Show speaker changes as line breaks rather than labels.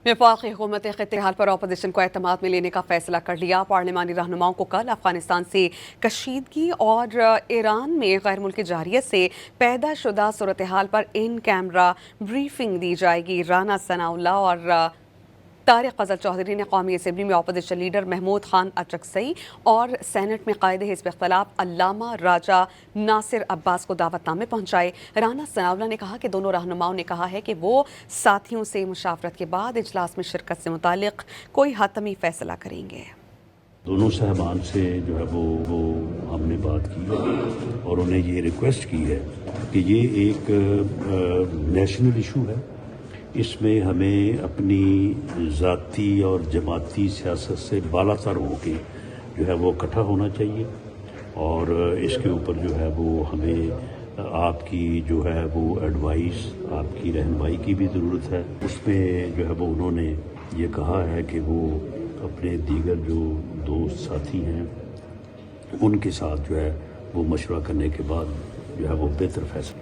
वफाकी हुकूमत इत्तेहाद पर अपोजिशन को एतमाद में लेने का फैसला कर लिया। पार्लिमानी रहनुमाओं को कल अफगानिस्तान से कशीदगी और ईरान में गैर मुल्की जारियत से पैदा शुदा सूरत हाल पर इन कैमरा ब्रीफिंग दी जाएगी। राना सनाउल्लाह और तारिक फजल चौधरी ने कौमी असम्बली में अपोजिशन लीडर महमूद खान अचकसई और सेनेट में कायद हिज़्ब इख्तिलाफ अल्लामा राजा नासिर अब्बास को दावतनामे पहुंचाए। राना सनाउल्लाह ने कहा कि दोनों रहनुमाओं ने कहा है कि वो साथियों से मुशावरत के बाद इजलास में शिरकत से मुतालिक कोई हतमी फैसला करेंगे।
दोनों साहबान से जो है वो हमने बात की है और उन्हें ये रिक्वेस्ट की है कि ये एक नेशनल इशू है, इसमें हमें अपनी ज़ाती और जमाती सियासत से बालातर होके जो है वो इकट्ठा होना चाहिए और इसके ऊपर जो है वो हमें आपकी जो है वो एडवाइस, आपकी रहनुमाई की भी ज़रूरत है। उसमें जो है वो उन्होंने ये कहा है कि वो अपने दीगर जो दोस्त साथी हैं उनके साथ जो है वो मशवरा करने के बाद जो है वो बेहतर फैसला